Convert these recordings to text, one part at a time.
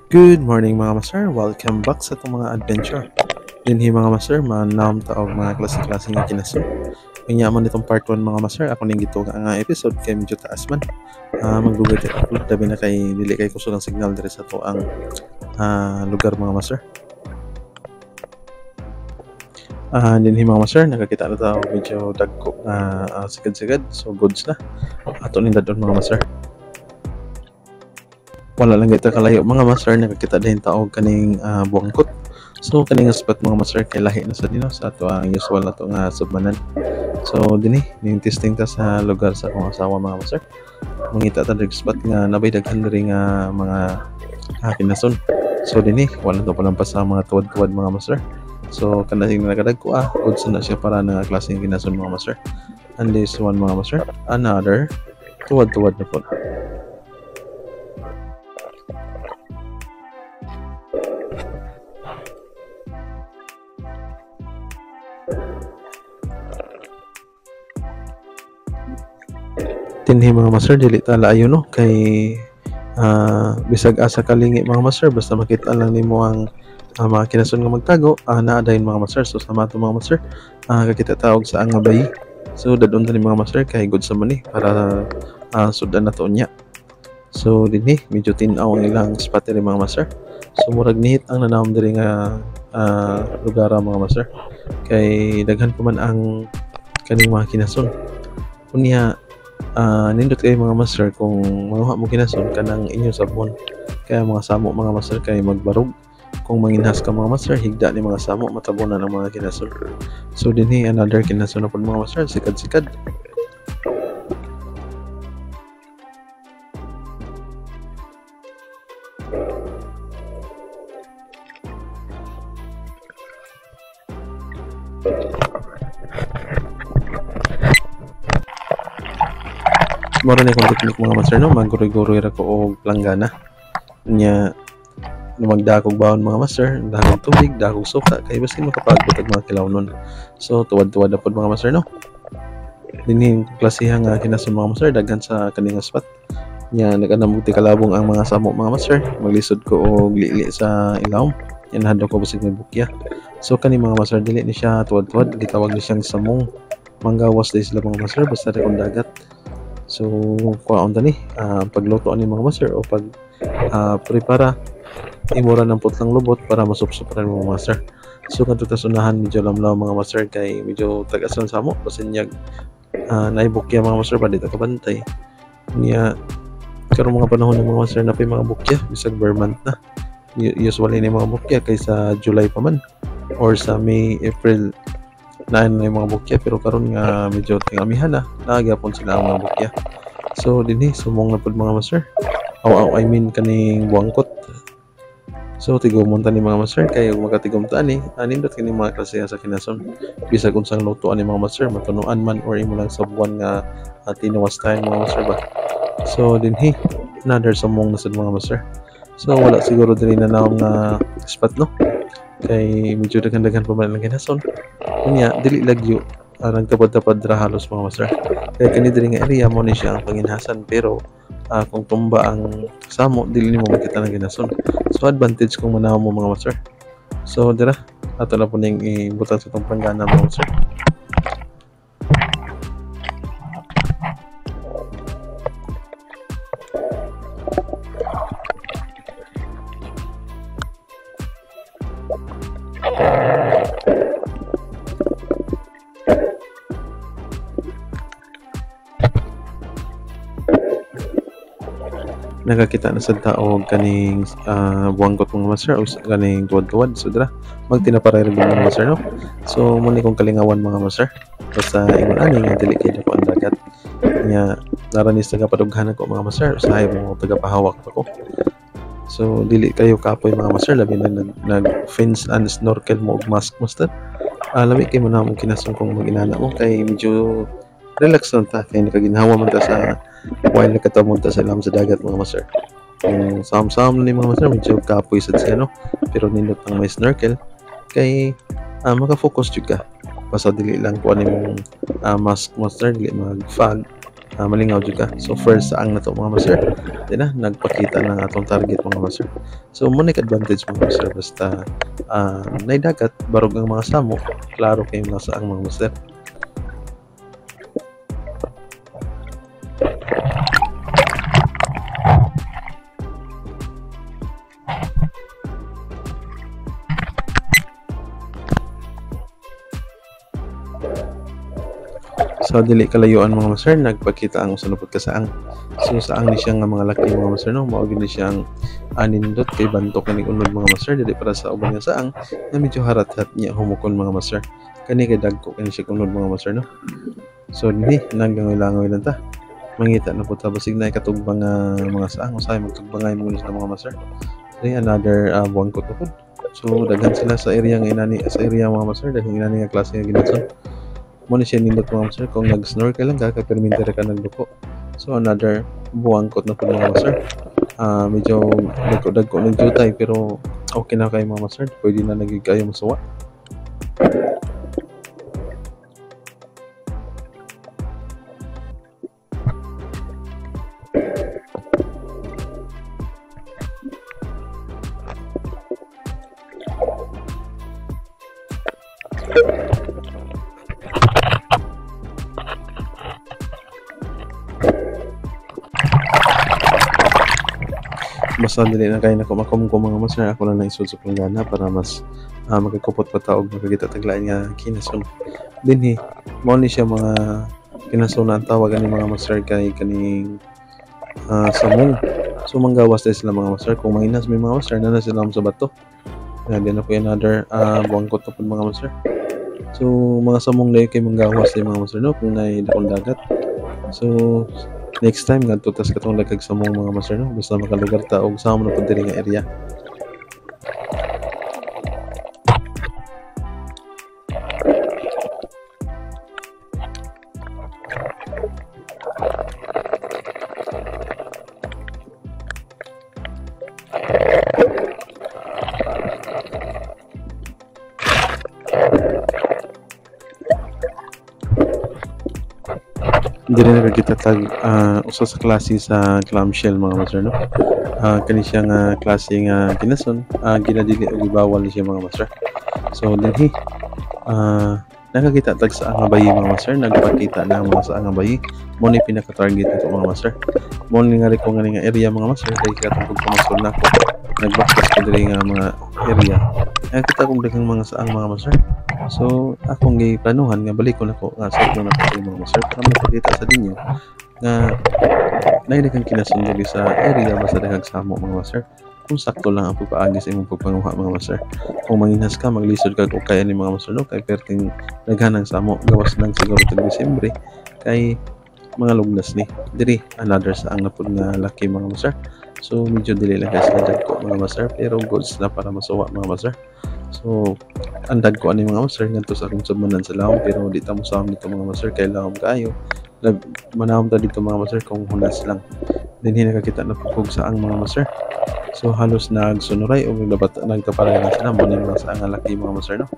Good morning mga master, welcome back sa itong mga adventure. Dinhi mga master, manam taog mga klase-klase nga kinasun. Manyaman itong part 1 mga master, ako ning gito nga episode kay medyo taas man. Magdugay tayo upload, dabi na kay dili kay kusog ang signal diri sa to ang lugar mga master. Dinhi mga master, nakakita na tayo medyo dagko sigad-sigad, so goods na. Ato ning dadon mga master. Wala lang kita kalayo mga master, nakakita din taog kaning buangkot. So kaning spot mga master kay lahi na sa dino sa ato ang usual na to nga submanan. So dinhi ning testing ta sa lugar sa akong asawa mga master. Mangita ta dig spot nga nabay daghan diri nga mga kinason. So dinhi wala to palampas sa mga tuwad-tuwad mga master. So kanang nagadag ko goods na siya para na klaseng kinason mga master. And this one mga master, another tuwad-tuwad na po. Tinhi mga master, dili tala ayo no kay bisag asa kalingi mga master, basta makita lang nimo ang mga kinason nga magtago, naa dayon mga master. So sama to mga master, kakita taog sa ang bayi. So dadon tani mga master kay good sa mani para sudan na to nya. So dinhi medyo tin-aw ang ilang spot diri mga master. So murag nihit ang nanawom diri nga lugar mga master. Kay daghan pa man ang kaning mga kinason. Unya nindot kayo mga master kung manuha mo kinason kanang inyo sabon. Kaya mga samo mga master kay magbarog. Kung manginhas ka mga master, higda ni mga samo matabunan ang mga kinason. So dinhi another kinason na po mga master, sikad-sikad. Moro na kong teknik mga master no, maguri-guri ra ko og planggana. Nya lumagdakog bawon mga master, dagog tubig, dagog suka kay basin makapagod og mga kilawnon. So tuwad-tuwad na pod mga master no. Dinhi klasihan nga kinason mga master daghan sa kaning spot. Nya nag-anam ti kalabong ang mga samo mga master, maglisod ko og lili sa ilawom. Yan hadto ko basig may bukya. So kani mga master dili ni siya tuwad-tuwad, gitawag ni siyang samong. Manggawas dai sila mga master basta ra kon dagat. So kuhaon tani pagluto ani mga master o pag prepara imura ng putlang lubot para masupsupan mga master. So kadto ta sunahan medyo lamlaw mga master kay medyo tagas lang samo basin yag naibukya mga master pa dito kabantay. Niya karon mga panahon ng mga master na pay mga bukya bisag Vermont na. Usually ni mga bukya kaysa July pa man or sa May, April na yung mga bukya, pero karon nga medyo tingamihan na naagapon sila ang mga bukya. So dinhi sumong na pud mga master, I mean kaning buangkot. So tigumon ta ni mga master kay magatigom ta ni nindot kini mga klase sa kinason bisag unsang lutuan ni mga master, matunuan man or imo lang sa buwan nga tinuwas tayo mga master ba. So dinhi another sumong na sad mga master. So wala siguro diri na naong nga spot no kay medyo daghan-daghan pa man ang kinason. Unya dili lagyo nagtapad-tapad ra halos mga master. Kaya kani diri nga area mo ni siya ang panginhasan, pero kung tumba ang samo dili nimo makita ng kinason. So advantage kung manaw mo mga master. So dira ato na po ning ibutang sa itong planggana mga master. Nakakita na sa tao kaning buangkot mga master o kaning tuwad-tuwad. So dira magtinaparay rin mga master no. So muni kong kalingawan mga master basta ingon ani nga dili kay dako ang dagat nya naranis taga padughan ko mga master, usahay mo taga pahawak pa ko. So dili kayo kapoy mga master, labi na nag fins and snorkel mo og mask master. Labi kay mo na mong kinasong kung mag-inana mo kay medyo relax lang ta kay nakaginhawa man ta sa while nakatamon ta sa ilam sa dagat mga master. Kung sam-sam ni mga master medyo kapoy sad siya no, pero nindot ang may snorkel kay maka-focus jud ka basta dili lang ko ani mong mask master, dili mag fog malingaw jud ka. So first saang na to mga master, di na nagpakita ng atong target mga master. So mo advantage mga master basta naidagat barog ang mga samo, klaro kay mga saang mga master. So dili kalayuan mga master, nagpakita ang usanupod ka saang. So saang ni siya nga mga laki mga master no, mao gid ni siyang anindot kay bantok kani unod mga master dili para sa uban nga saang na medyo harat-hat niya humukon mga master. Kani kay dagko kani siya unod mga master no. So ni naglangoy-langoy lang ta. Mangita na po ta basig na katugbang mga saang usahay magtugbangay mo sa mga master. Then another buwan ko to. So daghan sila sa area nga inani sa area mga master, daghan inani nga klase nga ginatson. Mo ni siya nindot mga master kung nag-snorkel lang ka perminter ka nagduko. So another buwangkot na po mga master. Medyo dagko nagjutay pero okay na kay mga master, pwede na nagig kayo masuwa. Basta dili na kayo nakumakom ko mga master, ako lang naisod sa planggana para mas magkakupot pa taog makakita taglain nga kinason. Dinhi mo ni siya mga kinason ang tawag ani mga master kay kaning samong. So manggawas din sila mga master, kung manginas may mga master na sila sa bato. Then na po another buwangkot na po mga master. So mga samong na kay manggawas din mga master no kung naay dakong dagat. So next time nga tutas katong dagkag samong mga master no basta makalugar ta og sama na pud diri nga area. Diri na kita tag usa sa klase sa clamshell mga master no. Kani siya nga klase nga kinason, ginadili og ibawal ni siya mga master. So dinhi nakakita tag sa nga bayi mga master, nagpakita na mga sa nga bayi mo ni pinaka-target nito mga master. Mo ni nga ko nga area mga master kay katong pagpamasol nako nagbaktas ko diri nga mga area. Nakita kong daghang mga saang mga master. So akong giplanuhan nga balik ko nako nga sa na ko mga master para mapakita sa dinyo nga nailagay kinasundo sa area basta daghang samo mga master. Kung sakto lang ang pagpaagi sa imong pagpanguha mga master. Kung manginas ka maglisod ka kung kaya ni mga master no kay perting daghan ng samo gawas lang siguro tag Disyembre kay mga lugnas ni diri another sa ang napud nga laki mga master. So medyo dili lang kasi dagko mga master pero goods na para masuwa mga master. So andag ko ani mga master ngadto sa akong subanan sa lawom pero di ta mo sawam dito mga master kay lawom kayo. Manawam ta dito mga master kung hunas lang. Dinhi nakakita na pugog sa ang mga master. So halos nagsunuray o nagkaparay na sila mo ni mga sa ang laki mga master no.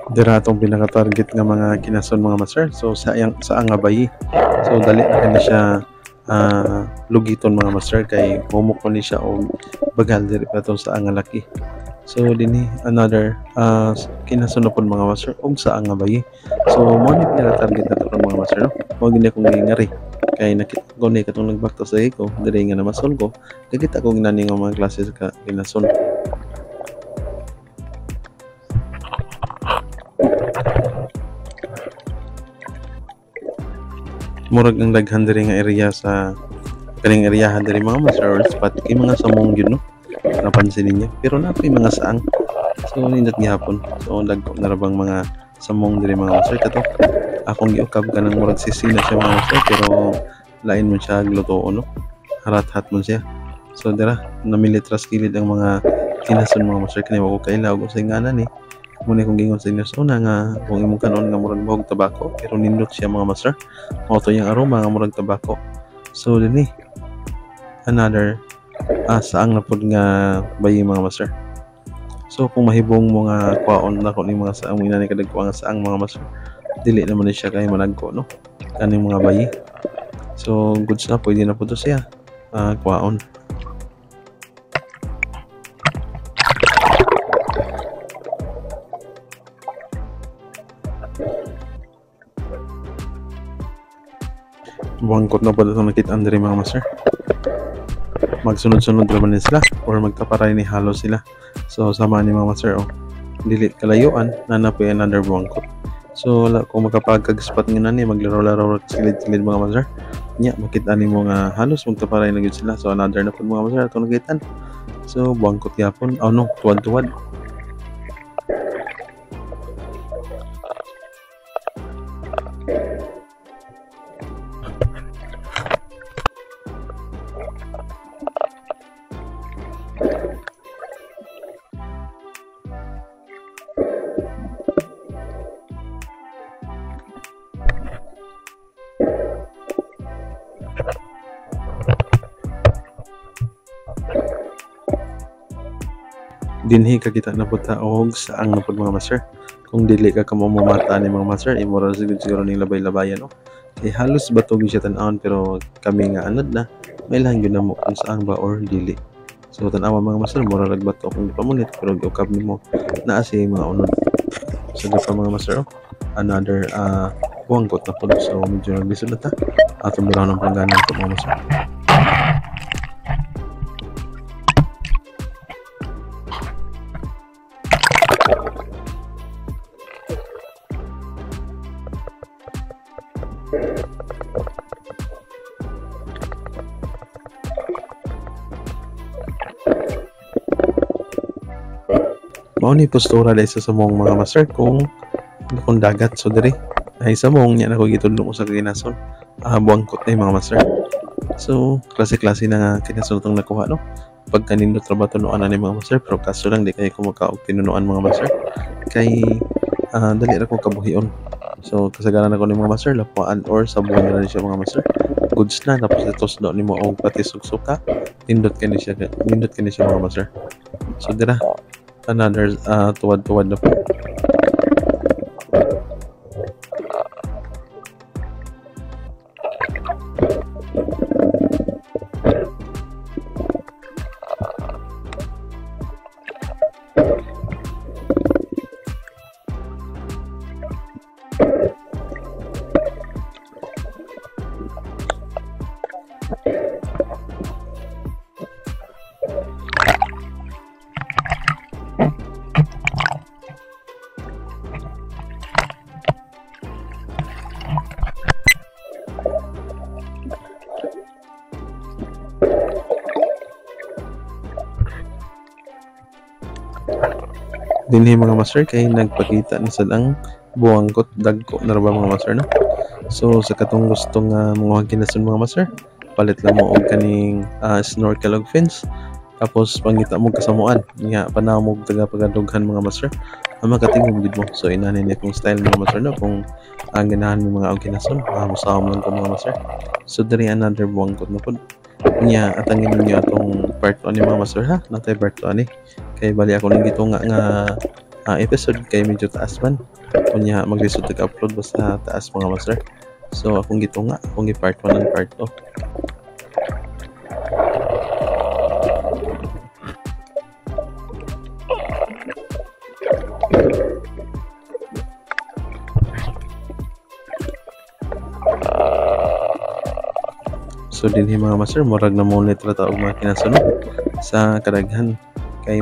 Dira atong pinaka-target nga mga kinason mga master. So sa nga bayi. So dali na kani siya lugiton mga master kay humok ni siya og bagal diri pa to sa nga laki. So dinhi another kinason na pod mga master og sa nga bayi. So mo ni pinaka-target nato mga master no. Mo gini akong ngari kay nakita ko ni katong nagbakto sa ko diri nga namasol ko. Nakita ko ginani nga mga klase sa kinason. Murag ang daghan diri nga area sa kaning areahan diri mga master spot kay mga samong gyud no napansin ninyo pero napoy mga saang So nindot gihapon. So dagko na rabang mga samong diri mga master kato. Akong giukab kanang murag sisina siya mga master pero lain mo siya glutoon no. Harat-hat mo siya. So dira namilit ras kilid ang mga kinason mga master kani wako kailaw og sa nganan ni. Muna kong gingon sa inyo sa una nga kung imong kanon nga murag mahog tabako pero nindot siya mga master. Mao to yung aroma nga murag tabako. So dinhi another saang na pod nga bayi mga master. So kung mahibong mo nga kwaon na ko ni mga saang inani kadagko nga saang mga master. Dili naman ni siya kay managko no. Kaning mga bayi. So goods na pwede na po to siya kwaon. Buangkot na po itong nakitaan diri mga master. Magsunod-sunod naman sila or magkaparay ni halo sila. So sama ni mga master dili kalayuan na napoy another buangkot. So kung makapagkag-spot nga nani maglaro-laro silid-silid mga master. Nya makita nimo nga halos magkaparay na gyud sila. So another na po mga master atong nakitaan. So buangkot gyapon. No, tuwad-tuwad. Dinhi ka kita na puta og saang na pud mga master. Kung dili ka mamamata ni mga master immoral siguro ning labay-labayan no. Kay halos batog siya tan-awon pero kami nga anod na may lang gyud namo kung saang ba or dili. So tan-awa mga master moral bato kung pamulit pero giukab nimo naa si mga unod. So pa mga master another buangkot na pud so medyo naglisod na ta. Atong biraw ng planggana ko mga master. Mao ni postura dai sa samong mga master kung dagat so diri ay samong nya nako gitudlo ko sa kinason buangkot ay mga master. So klase-klase na nga kinason tong nakuha no pag kanindot ra ba tunuan ani mga master pero kaso lang di kay ko makaog tinunuan mga master kay dali ra ko kabuhion. So kasagaran ako ni mga master lapuan or sabuan na siya mga master. Goods na tapos itos do nimo og pati sugsuka nindot kani siya mga master. So dira another tuwad-tuwad na po. Dinhi mga master kay nagpakita na silang buangkot dagko na ba mga master no. So sa katong gusto nga mga kinason mga master palit lang mo og kaning snorkel og fins tapos pangita mo kasamuan nga panaw mo taga pagadughan mga master makatingog gid mo. So inani ni kung style mga master no kung ang ganahan mo mga og kinason musawom lang ko mga master. So diri another buangkot na pud nya atangin ninyo atong part 1 ni mga master ha natay part 2 ni kay bali ako ning gitunga nga episode kay medyo taas man kunya maglisod tag upload basta taas mga master. So akong gitunga akong gi part 1 and part 2. So dinhi mga master murag na mo nitra ta og mga kinasunod sa kadaghan kay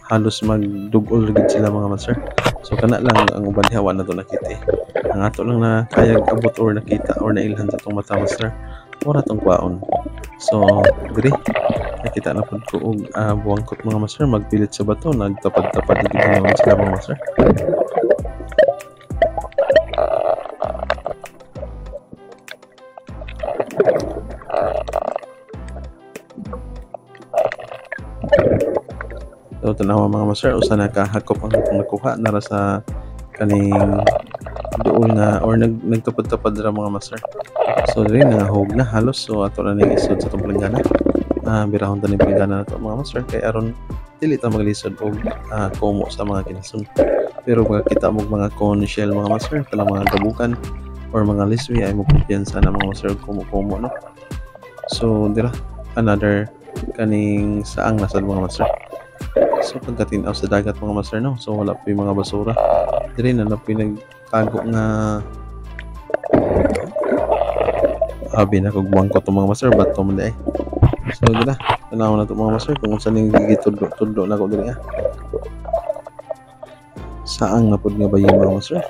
halos magdugol gid sila mga master. So kana lang ang uban diha wa na to nakita ang ato lang na kayag abot or nakita or nailhan sa tong mata master mura tong kwaon. So diri nakita na pud ko og buwangkot mga master magpilit sa bato, nagtapad-tapad na gid naman sila mga master. So tanawa mga master, usa nakahakop ang atong nakuha nara sa kaning duol nga or nagtapad-tapad ra mga master. So diri nangahog na halos, so ato na ning isod sa atong planggana. Birahon ta ning planggana nato mga master kay aron dili ta maglisod og kumo sa mga kinasun. Pero pag kita mo mga cone shell mga master, kala mga gabukan or mga liswi ay mo kumpiyansa na mga master kumo-kumo no. So dira another kaning saang nasad mga master. So pagkatinaw sa dagat mga master no, so wala pa yung mga basura. Diri na pinagtago nga abi na kog buwangkot mga master bato man di ay. So dira tanaw na to mga master kung unsa ning gigitudlo na ko diri saang na pud nga bayi mga master.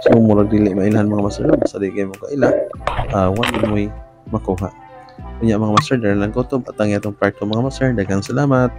So murag dili mailhan mga master no, basta di kay mo kaila wala mo'y makuha. Kunya mga master, dara lang ko to patang atong part 2 mga master. Daghang salamat.